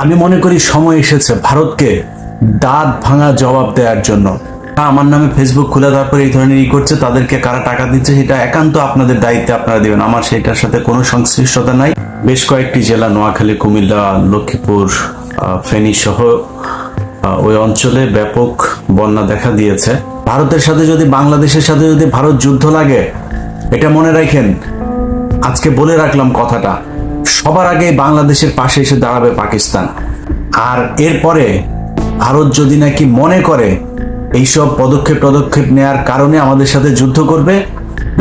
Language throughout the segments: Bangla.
আমি মনে করি সময় এসেছে ভারতকে দাঁত ভাঙা জবাব দেওয়ার জন্য। আমার নামে ফেসবুক খুলে তারপরে এই ধরনের করছে, তাদেরকে কারা টাকা দিচ্ছে সেটা একান্ত আপনাদের দায়িত্বে আপনারা দিবেন, আমার সেটার সাথে কোনো সংশ্লিষ্টতা নাই। বেশ কয়েকটি জেলা নোয়াখালী, কুমিল্লা, লক্ষ্মীপুর, ফেনী সহ ওই অঞ্চলে ব্যাপক বন্যা দেখা দিয়েছে। ভারতের সাথে যদি, বাংলাদেশের সাথে যদি ভারত যুদ্ধ লাগে, এটা মনে রাখেন, আজকে বলে রাখলাম কথাটা, সবার আগে বাংলাদেশের পাশে এসে দাঁড়াবে পাকিস্তান। আর এরপরে ভারত যদি নাকি মনে করে এইসব পদক্ষেপ নেয়ার কারণে আমাদের সাথে যুদ্ধ করবে,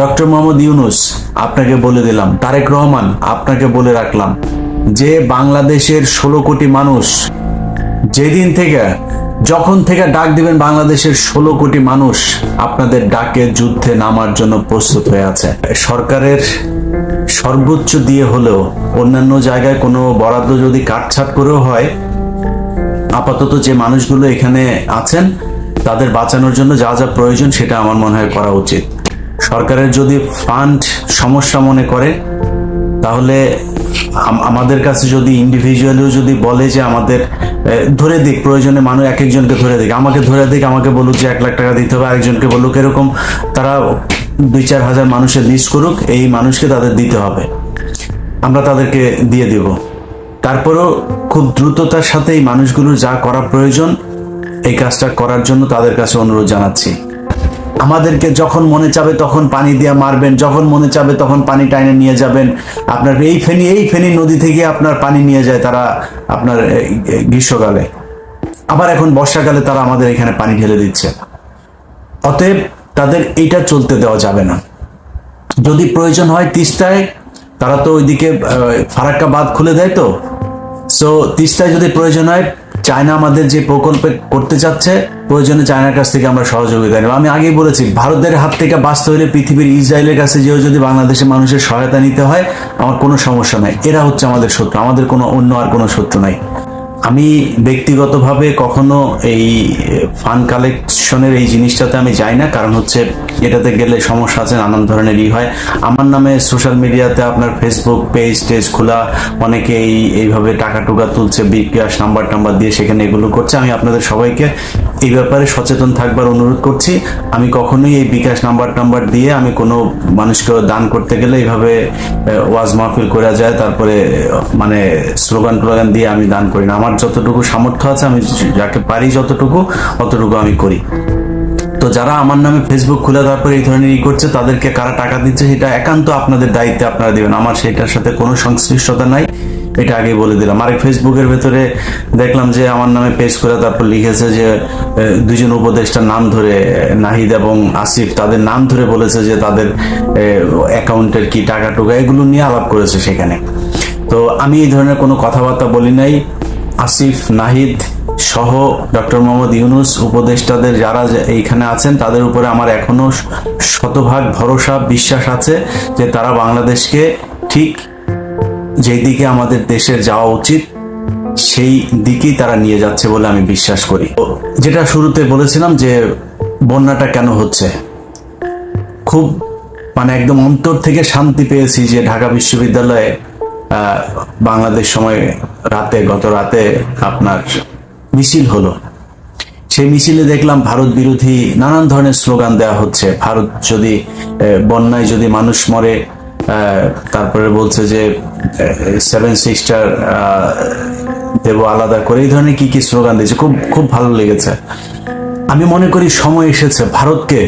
ডক্টর মোহাম্মদ ইউনূস আপনাকে বলে দিলাম, তারেক রহমান আপনাকে বলে রাখলাম যে বাংলাদেশের 16 কোটি মানুষ যেদিন থেকে, যখন থেকে ডাক দিবেন, বাংলাদেশের 16 কোটি মানুষ আপনাদের ডাকে যুদ্ধে নামার জন্য প্রস্তুত হয়ে আছে। সরকারের সর্বোচ্চ দিয়ে হলেও অন্যান্য জায়গায় কোনো বরাদ্দ যদি কাটছাট করেও হয়, আপাতত যে মানুষগুলো এখানে আছেন তাদের বাঁচানোর জন্য যা যা প্রয়োজন সেটা আমার মনে হয় করা উচিত। সরকারের যদি ফান্ড সমস্যা মনে করে, তাহলে আমাদের কাছে যদি ইন্ডিভিজুয়ালিও যদি বলে যে আমাদের ধরে দিক, প্রয়োজনে মানুষ এক একজনকে ধরে দিক, আমাকে ধরে দিক, আমাকে বলুক যে 1 লাখ টাকা দিতে হবে, আরেকজনকে বলুক, এরকম তারা 2-4 হাজার মানুষের লিস্ট করুক, এই মানুষকে তাদের দিতে হবে, আমরা তাদেরকে দিয়ে দিব। তারপরেও খুব দ্রুততার সাথে এই মানুষগুলোর যা করা প্রয়োজন এই কাজটা করার জন্য তাদের কাছে অনুরোধ জানাচ্ছি। আমাদেরকে যখন মনে চাবে তখন পানি দিয়ে মারবেন, যখন মনে চাবে তখন পানি টাইনে নিয়ে যাবেন। আপনার এই ফেনী নদী থেকে আপনার পানি নিয়ে যায় তারা আপনার গ্রীষ্মকালে, আবার এখন বর্ষাকালে তারা আমাদের এখানে পানি ঢেলে দিচ্ছে। অতএব তাদের এইটা চলতে দেওয়া যাবে না। যদি প্রয়োজন হয় তিস্তায়, তারা তো ওইদিকে ফারাক্কা বাঁধ খুলে দেয়, তো সো তিস্তায় যদি প্রয়োজন হয়, চায়না আমাদের যে প্রকল্পে করতে চাচ্ছে, প্রয়োজনে চায়নার কাছ থেকে আমরা সহযোগিতা নেব। আমি আগেই বলেছি, ভারতের হাত থেকে বাঁচতে হলে পৃথিবীর ইসরায়েলের কাছে যেও যদি বাংলাদেশের মানুষের সহায়তা নিতে হয়, আমার কোনো সমস্যা নাই। এরা হচ্ছে আমাদের শত্রু, আমাদের কোনো অন্য আর কোনো শত্রু নাই। আমি ব্যক্তিগতভাবে কখনো এই ফান্ড কালেকশনের এই জিনিসটাতে আমি যাই না, কারণ হচ্ছে এটাতে গেলে সমস্যা আছে, নানান ধরনের হয়। আমার নামে সোশ্যাল মিডিয়াতে আপনার ফেসবুক পেজ খোলা, অনেকে এইভাবে টাকা টুকা তুলছে, বিকাশ নাম্বার দিয়ে সেখানে এগুলো করছে। আমি আপনাদের সবাইকে এই ব্যাপারে সচেতন থাকবার অনুরোধ করছি। আমি কখনোই এই বিকাশ নাম্বার দিয়ে আমি কোনো মানুষকে দান করতে গেলে এইভাবে ওয়াজ মাহফিল করা যায়, তারপরে মানে স্লোগান টোগান দিয়ে আমি দান করি না। আমার যতটুকু সামর্থ্য আছে, আমি যাকে পারি অতটুকু আমি করি। তো যারা আমার নামে ফেসবুক খুলে তারপরে এই ধরনের করছে, তাদেরকে কারা টাকা দিচ্ছে সেটা একান্ত আপনাদের দায়িত্বে আপনারা দিবেন, আমার সেটার সাথে কোনো সংশ্লিষ্টতা নাই, এটা আগে বলে দিলাম। আরেক ফেসবুকের ভেতরে দেখলাম যে আমার নামে পেজ করে তারপর লিখেছে যে 2 জন উপদেষ্টার নাম ধরে, নাহিদ এবং আসিফ, তাদের নাম ধরে বলেছে যে তাদের অ্যাকাউন্টের কি টাকা টুকা এগুলো নিয়ে আলাপ করেছে সেখানে। তো আমি এই ধরনের কোনো কথাবার্তা বলি নাই। আসিফ, নাহিদ সহ ডক্টর মোহাম্মদ ইউনূস উপদেষ্টাদের যারা এইখানে আছেন, তাদের উপরে আমার এখনো শতভাগ ভরসা, বিশ্বাস আছে যে তারা বাংলাদেশকে ঠিক যেই দিকে আমাদের দেশের যাওয়া উচিত সেই দিকেই তারা নিয়ে যাচ্ছে বলে আমি বিশ্বাস করি। যেটা শুরুতে বলেছিলাম যে বন্যাটা কেন হচ্ছে, খুব মানে একদম অন্তর থেকে শান্তি পেয়েছি যে ঢাকা বিশ্ববিদ্যালয়ে বাংলাদেশ সময় গত রাতে আপনার মিছিল হলো। সেই মিছিলে দেখলাম ভারত বিরোধী নানান ধরনের স্লোগান দেওয়া হচ্ছে। ভারত যদি বন্যায় যদি মানুষ মরে, তারপরে বলছে যে 7 সিস্টার দেব আলাদা করে, এই ধরনের কি স্লোগান দিয়েছে, খুব ভালো লেগেছে। আমি মনে করি সময় এসেছে ভারতকে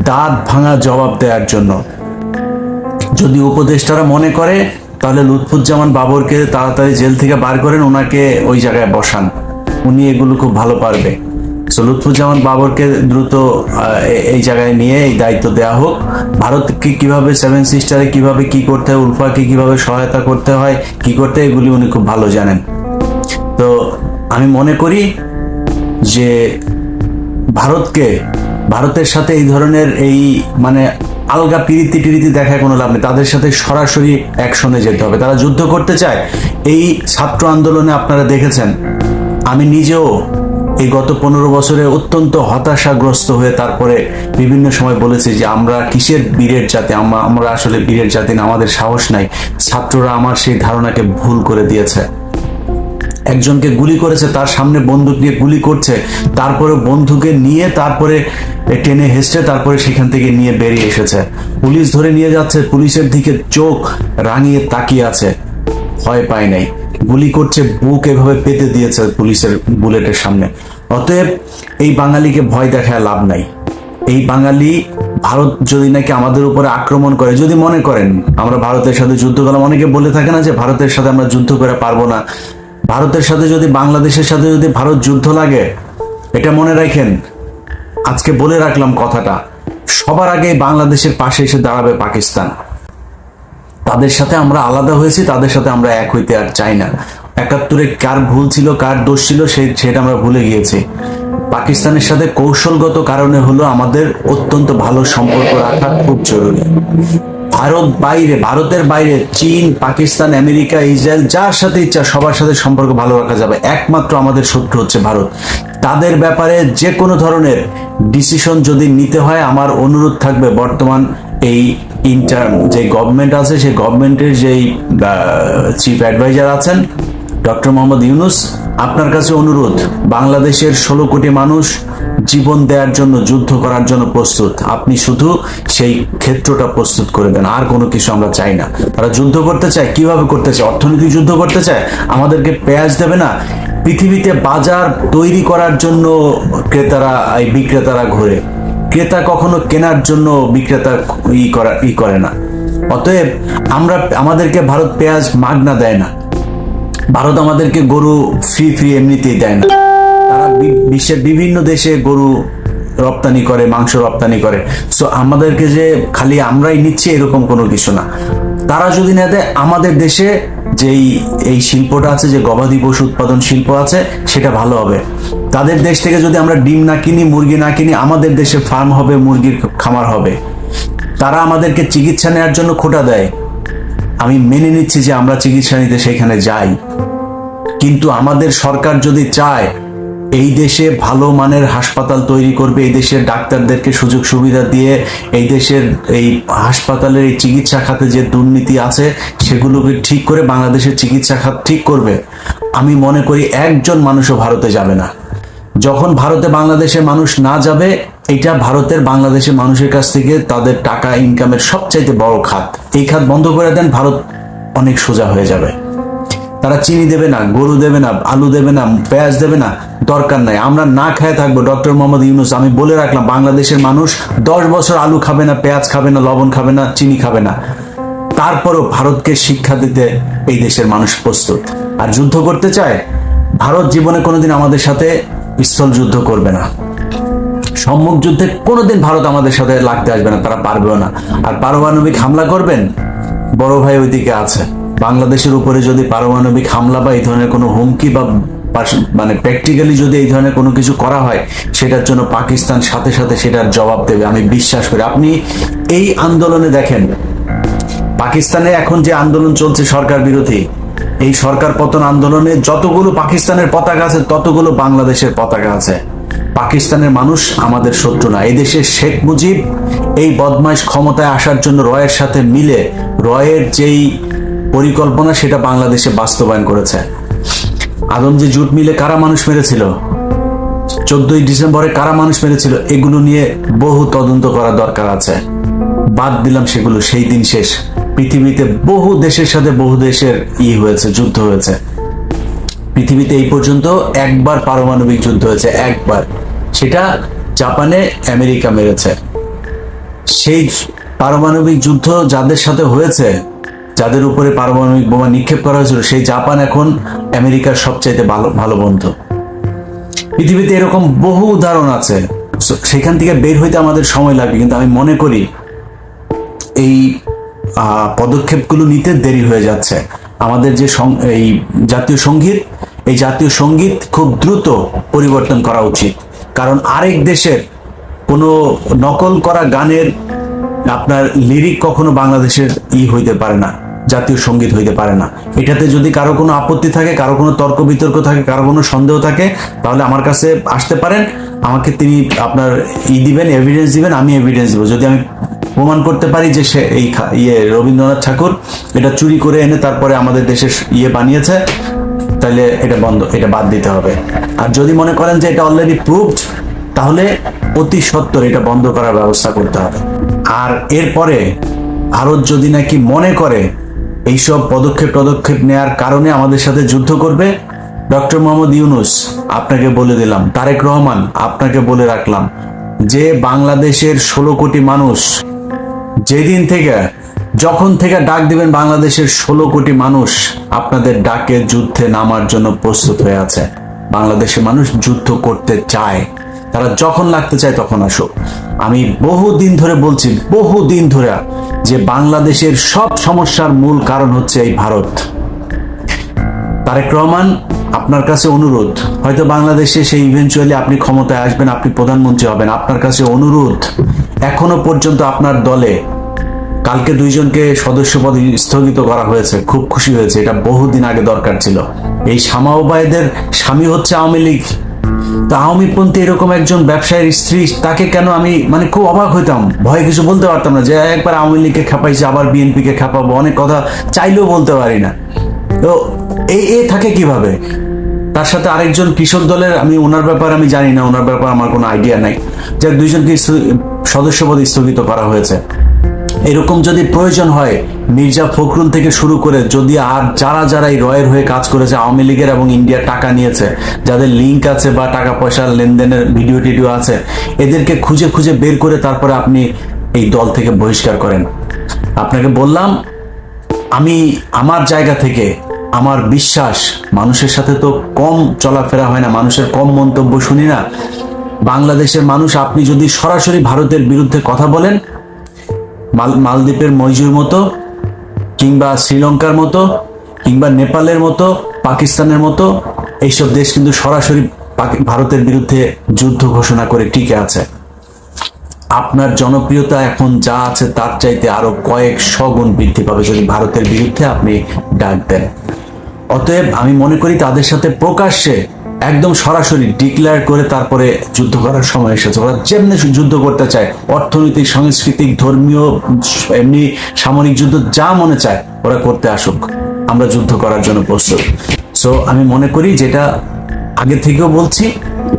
দাঁত ভাঙা জবাব দেওয়ার জন্য। যদি উপদেষ্টারা মনে করে, তাহলে লুৎফুজ্জামান বাবরকে তাড়াতাড়ি জেল থেকে বার করেন, ওনাকে ওই জায়গায় বসান, উনি এগুলো খুব ভালো পারবে। সো লুৎফুজ্জামান বাবরকে দ্রুত এই জায়গায় নিয়ে এই দায়িত্ব দেওয়া হোক। ভারতকে কিভাবে 7 সিস্টারে কিভাবে কি করতে হয়, উলফাকে কিভাবে সহায়তা করতে হয়, কি করতে, এগুলি উনি খুব ভালো জানেন। তো আমি মনে করি যে ভারতের সাথে এই ধরনের এই মানে আলগা পিরিতি দেখায় কোনো লাভ নেই, তাদের সাথে সরাসরি অ্যাকশনে যেতে হবে। তারা যুদ্ধ করতে চায়। এই ছাত্র আন্দোলনে আপনারা দেখেছেন, আমি নিজেও এই গত 15 বছরে অত্যন্ত হতাশাগ্রস্ত হয়ে তারপরে বিভিন্ন সময় বলেছি যে আমরা কিসের বীরের জাতি, আমরা আসলে বীরের জাতি না, আমাদের সাহস নাই। ছাত্ররা আমার সেই ধারণাকে ভুল করে দিয়েছে। একজনকে গুলি করেছে, তার সামনে বন্দুক নিয়ে গুলি করছে, তারপরে বন্ধুকে নিয়ে তারপরে টেনে হেসড়ে তারপরে সেখান থেকে নিয়ে বেরিয়ে এসেছে। পুলিশ ধরে নিয়ে যাচ্ছে, পুলিশের দিকে চোখ রাঙিয়ে তাকিয়ে আছে, ভয় পায় নাই। গুলি করছে, বুক এভাবে পেতে দিয়েছে পুলিশের বুলেটের সামনে। অতএব এই বাঙালিকে ভয় দেখায় লাভ নাই। এই বাঙালি ভারত যদি নাকি আমাদের উপরে আক্রমণ করে, যদি মনে করেন আমরা ভারতের সাথে যুদ্ধ করলাম, অনেকে বলে থাকে না যে ভারতের সাথে আমরা যুদ্ধ করে পারবো না। ভারতের সাথে যদি, বাংলাদেশের সাথে যদি ভারত যুদ্ধ লাগে, এটা মনে রাখেন, আজকে বলে রাখলাম কথাটা, সবার আগে বাংলাদেশের পাশে এসে দাঁড়াবে পাকিস্তান। তাদের সাথে আমরা আলাদা হয়েছি, তাদের সাথে আমরা এক হইতে আর চাই না। ৭১-এ কার ভুল ছিল, কার দোষ ছিল, সেটা আমরা ভুলে গিয়েছি। পাকিস্তানের সাথে কৌশলগত কারণে হলো আমাদের অত্যন্ত ভালো সম্পর্ক রাখা খুব জরুরি। ভারতের বাইরে চীন, পাকিস্তান, আমেরিকা, ইসরায়েল, যার সাথে ইচ্ছা সবার সাথে সম্পর্ক ভালো রাখা যাবে। একমাত্র আমাদের শত্রু হচ্ছে ভারত। তাদের ব্যাপারে যে কোনো ধরনের ডিসিশন যদি নিতে হয়, আমার অনুরোধ থাকবে বর্তমান এই ইন্টার্ম যে গভর্নমেন্ট আছে, সেই গভর্নমেন্টের যেই চিফ অ্যাডভাইজার আছেন ডক্টর মোহাম্মদ ইউনূস, আপনার কাছে অনুরোধ, বাংলাদেশের 16 কোটি মানুষ জীবন দেওয়ার জন্য, যুদ্ধ করার জন্য প্রস্তুত। আপনি শুধু সেই ক্ষেত্রটা প্রস্তুত করে দেন, আর কোনো কিছু আমরা চাই না। তারা যুদ্ধ করতে চায়, কিভাবে করতে চায়? অর্থনৈতিক যুদ্ধ করতে চায়, আমাদেরকে পেঁয়াজ দেবে না। পৃথিবীতে বাজার তৈরি করার জন্য বিক্রেতারা ঘোরে, ক্রেতা কখনো কেনার জন্য বিক্রেতা করে না। অতএব আমাদেরকে ভারত পেঁয়াজ মাগনা দেয় না, ভারত আমাদেরকে গরু ফ্রি এমনিতেই দেয় না। তারা বিশ্বের বিভিন্ন দেশে গরু রপ্তানি করে, মাংস রপ্তানি করে। সো আমাদেরকে যে খালি আমরাই নিচ্ছি এরকম কোনো কিছু না। তারা যদি না দেয়, আমাদের দেশে যেই এই শিল্পটা আছে, যে গবাদি পশু উৎপাদন শিল্প আছে, সেটা ভালো হবে। তাদের দেশ থেকে যদি আমরা ডিম না কিনি, মুরগি না কিনি, আমাদের দেশে ফার্ম হবে, মুরগির খামার হবে। তারা আমাদেরকে চিকিৎসা নেওয়ার জন্য খোটা দেয়, আমি মেনে নিচ্ছি যে আমরা চিকিৎসা নিতে সেখানে যাই, কিন্তু আমাদের সরকার যদি চায় এই দেশে ভালো মানের হাসপাতাল তৈরি করবে, এই দেশের ডাক্তারদেরকে সুযোগ সুবিধা দিয়ে এই দেশের এই হাসপাতালের এই চিকিৎসা খাতে যে দুর্নীতি আছে সেগুলোকে ঠিক করে বাংলাদেশের চিকিৎসা খাত ঠিক করবে, আমি মনে করি একজন মানুষও ভারতে যাবে না। যখন ভারতে বাংলাদেশের মানুষ না যাবে, এটা ভারতের বাংলাদেশের মানুষের কাছ থেকে তাদের টাকা ইনকামের সবচাইতে বড় খাত। এই খাত বন্ধ করে দেন, ভারত অনেক সোজা হয়ে যাবে। তারা চিনি দেবে না, গরু দেবে না, আলু দেবে না, পেঁয়াজ দেবে না, দরকার নাই, আমরা না খেয়ে থাকবো। ডক্টর মোহাম্মদ ইউনূস, আমি বলে রাখলাম, বাংলাদেশের মানুষ 10 বছর আলু খাবে না, পেঁয়াজ খাবে না, লবণ খাবে না, চিনি খাবে না, তারপরও ভারতকে শিক্ষা দিতে এই দেশের মানুষ প্রস্তুত। আর যুদ্ধ করতে চায়, ভারত জীবনে কোনোদিন আমাদের সাথে স্থল যুদ্ধ করবে না, সম্মুখ যুদ্ধে কোনোদিন ভারত আমাদের সাথে লাগতে আসবে না, তারা পারবেও না। আর পারমাণবিক হামলা করবেন, বড় ভাই ওইদিকে আছে। বাংলাদেশের উপরে যদি পারমাণবিক হামলা বা এই ধরনের কোনো হুমকি বা মানে প্র্যাকটিক্যালি যদি এই ধরনের কোনো কিছু করা হয়, সেটার জন্য পাকিস্তান সাথে সাথে সেটার জবাব দেবে, আমি বিশ্বাস করি। আপনি এই আন্দোলনে দেখেন, পাকিস্তানে এখন যে আন্দোলন চলছে সরকার বিরোধী, এই সরকার পতন আন্দোলনে যতগুলো পাকিস্তানের পতাকা আছে ততগুলো বাংলাদেশের পতাকা আছে। পাকিস্তানের মানুষ আমাদের শত্রু না। এদেশে শেখ মুজিব এই বদমাইশ ক্ষমতায় আসার জন্য রয়ের সাথে মিলে রয়ের যেই পরিকল্পনা সেটা বাংলাদেশে বাস্তবায়ন করেছে। আদমজি জুট মিলে কারা মানুষ মেরেছিল, 14ই ডিসেম্বরে কারা মানুষ মেরেছিল, এগুলো নিয়ে বহু তদন্ত করা দরকার আছে। বাদ দিলাম সেগুলো, সেই দিন শেষ। পৃথিবীতে বহু দেশের সাথে বহু দেশের হয়েছে, যুদ্ধ হয়েছে। পৃথিবীতে এই পর্যন্ত একবার পারমাণবিক যুদ্ধ হয়েছে, একবার, সেটা জাপানে আমেরিকা মেরেছে। সেই পারমাণবিক যুদ্ধ যাদের সাথে হয়েছে, যাদের উপরে পারমাণবিক বোমা নিক্ষেপ করা হয়েছিল, সেই জাপান এখন আমেরিকার সবচাইতে ভালো বন্ধু। পৃথিবীতে এরকম বহু উদাহরণ আছে, সেখান থেকে বের হইতে আমাদের সময় লাগবে, কিন্তু আমি মনে করি এই পদক্ষেপগুলো নিতে দেরি হয়ে যাচ্ছে। আমাদের যে এই জাতীয় সঙ্গীত, এই জাতীয় সঙ্গীত খুব দ্রুত পরিবর্তন করা উচিত, কারণ আরেক দেশের কোনো নকল করা গানের আপনার লিরিক কখনো বাংলাদেশের হইতে পারে না, জাতীয় সঙ্গীত হইতে পারে না। এটাতে যদি কারো কোনো আপত্তি থাকে, কারো কোনো তর্ক বিতর্ক থাকে, কারো কোনো সন্দেহ থাকে, তাহলে আমার কাছে আসতে পারেন, আমাকে তিনি আপনার দিবেন, এভিডেন্স দিবেন, আমি এভিডেন্স দিব। যদি আমি প্রমাণ করতে পারি যে সে এই রবীন্দ্রনাথ ঠাকুর এটা চুরি করে এনে তারপরে আমাদের দেশের বানিয়েছে, তাহলে এটা বাদ দিতে হবে। আর যদি মনে করেন যে এটা অলরেডি প্রুভড, তাহলে অতি সত্বর এটা বন্ধ করার ব্যবস্থা করতে হবে। আর এরপরে ভারত যদি নাকি মনে করে এইসব পদক্ষেপ নেয়ার কারণে আমাদের সাথে যুদ্ধ করবে, ডক্টর মোহাম্মদ ইউনূস আপনাকে বলে দিলাম, তারেক রহমান আপনাকে বলে রাখলাম যে বাংলাদেশের 16 কোটি মানুষ যখন থেকে ডাক দিবেন, বাংলাদেশের 16 কোটি মানুষ আপনাদের ডাকে যুদ্ধে নামার জন্য প্রস্তুত হয়ে আছে। বাংলাদেশের মানুষ যুদ্ধ করতে চায়, তারা যখন লাগতে চায় তখন আসুক। আমি বহুদিন ধরে যে বাংলাদেশের সব সমস্যার মূল কারণ হচ্ছে এই ভারত। তারেক রহমান, আপনার কাছে অনুরোধ, হয়তো বাংলাদেশে সেই ইভেন্চুয়ালি আপনি ক্ষমতায় আসবেন, আপনি প্রধানমন্ত্রী হবেন, আপনার কাছে অনুরোধ, এখনো পর্যন্ত আপনার দলে কালকে 2 জনকে সদস্যপদ স্থগিত করা হয়েছে, খুব খুশি হয়েছে, এটা বহুদিন আগে দরকার ছিল। এই শামা ওবায়দের স্বামী হচ্ছে আওয়ামী লীগ, তো আওয়ামীপন্থী এরকম একজন ব্যবসায়ীর স্ত্রী, তাকে কেন আমি খুব অবাক হইতাম, ভয়ে কিছু বলতে পারতাম না যে একবার আওয়ামী লীগকে খেপাইছে, আবার বিএনপিকে খেপাবো, অনেক কথা চাইলেও বলতে পারি না। তো এই থাকে কিভাবে? তার সাথে আরেকজন কৃষক দলের, ওনার ব্যাপার আমি জানি না, ওনার ব্যাপার আমার কোনো আইডিয়া নাই, যার 2 জনকে সদস্যপদ স্থগিত করা হয়েছে। এরকম যদি প্রয়োজন হয়, মির্জা ফখরুল থেকে শুরু করে যদি আর যারা এই রয়ের হয়ে কাজ করেছে, আওয়ামী লীগের এবং ইন্ডিয়ার টাকা নিয়েছে, যাদের লিঙ্ক আছে বা টাকা পয়সার লেনদেনের ভিডিও আছে, এদেরকে খুঁজে বের করে তারপরে আপনি এই দল থেকে বহিষ্কার করেন। আপনাকে বললাম, আমি আমার জায়গা থেকে আমার বিশ্বাস, মানুষের সাথে তো কম চলাফেরা হয় না, মানুষের কম মন্তব্য শুনি না। বাংলাদেশের মানুষ, আপনি যদি সরাসরি ভারতের বিরুদ্ধে কথা বলেন, মালদ্বীপের মইজুর মতো, কিংবা শ্রীলঙ্কার মতো, কিংবা নেপালের মতো, পাকিস্তানের মতো, এইসব দেশ কিন্তু সরাসরি ভারতের বিরুদ্ধে যুদ্ধ ঘোষণা করে টিকে আছে। আপনার জনপ্রিয়তা এখন যা আছে তার চাইতে আরো কয়েকশো গুণ বৃদ্ধি পাবে যদি ভারতের বিরুদ্ধে আপনি ডাক দেন। অতএব আমি মনে করি তাদের সাথে প্রকাশ্যে একদম সরাসরি ডিক্লেয়ার করে তারপরে যুদ্ধ করার সময় এসেছে। ওরা যেমনি যুদ্ধ করতে চায়, অর্থনৈতিক, সাংস্কৃতিক, ধর্মীয়, এমনি সামরিক যুদ্ধ যা মনে চায় ওরা করতে আসুক, আমরা যুদ্ধ করার জন্য প্রস্তুত। সো আমি মনে করি, যেটা আগে থেকেও বলছি,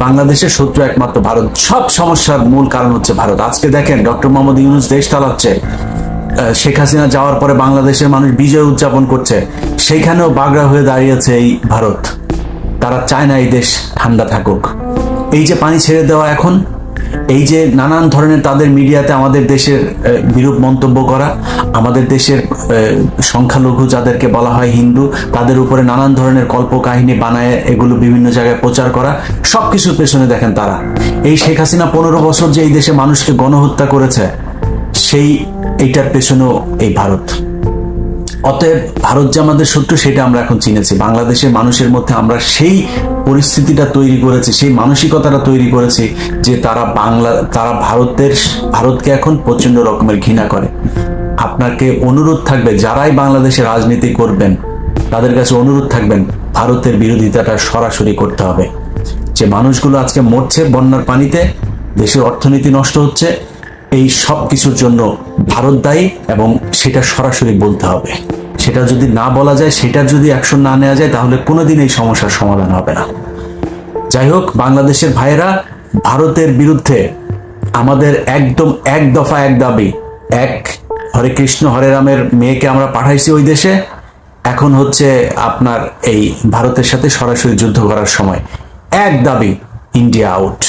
বাংলাদেশের শত্রু একমাত্র ভারত। সব সমস্যার মূল কারণ হচ্ছে ভারত। আজকে দেখেন ডক্টর মোহাম্মদ ইউনূস দেশ চালাচ্ছে, শেখ হাসিনা যাওয়ার পরে বাংলাদেশের মানুষ বিজয় উদযাপন করছে, সেইখানেও বাগড়া হয়ে দাঁড়িয়েছে এই ভারত। তারা চায় না এই দেশ ঠান্ডা থাকুক। এই যে পানি ছেড়ে দেওয়া এখন, এই যে নানান ধরনের তাদের মিডিয়াতে আমাদের দেশের বিরূপ মন্তব্য করা, আমাদের দেশের সংখ্যালঘু যাদেরকে বলা হয় হিন্দু, তাদের উপরে নানান ধরনের কল্পকাহিনী বানায় এগুলো বিভিন্ন জায়গায় প্রচার করা, সবকিছুর পেছনে দেখেন তারা। এই শেখ হাসিনা 15 বছর যে এই দেশে মানুষকে গণহত্যা করেছে, এইটার পেছনেও এই ভারত। অতএব ভারত যে আমাদের শত্রু সেটা আমরা এখন চিনেছি। বাংলাদেশের মানুষের মধ্যে আমরা সেই পরিস্থিতিটা তৈরি করেছি, সেই মানসিকতাটা তৈরি করেছি যে তারা ভারতকে এখন প্রচন্ড রকমের ঘৃণা করে। আপনাকে অনুরোধ থাকবে, যারাই বাংলাদেশে রাজনীতি করবেন তাদের কাছে অনুরোধ থাকবেন, ভারতের বিরোধিতাটা সরাসরি করতে হবে। যে মানুষগুলো আজকে মরছে বন্যার পানিতে, দেশের অর্থনীতি নষ্ট হচ্ছে, এই সব কিছুর জন্য ভারত দায়ী, এবং সেটা সরাসরি বলতে হবে। সেটা যদি না বলা যায়, সেটার যদি অ্যাকশন না নেওয়া যায়, তাহলে কোনোদিন এই সমস্যার সমাধান হবে না। যাই হোক, বাংলাদেশের ভাইয়েরা, ভারতের বিরুদ্ধে আমাদের একদম এক দফা এক দাবি। হরে কৃষ্ণ হরে রামের মেয়েকে আমরা পাঠাইছি ওই দেশে, এখন হচ্ছে আপনার এই ভারতের সাথে সরাসরি যুদ্ধ করার সময়। এক দাবি, ইন্ডিয়া আউট।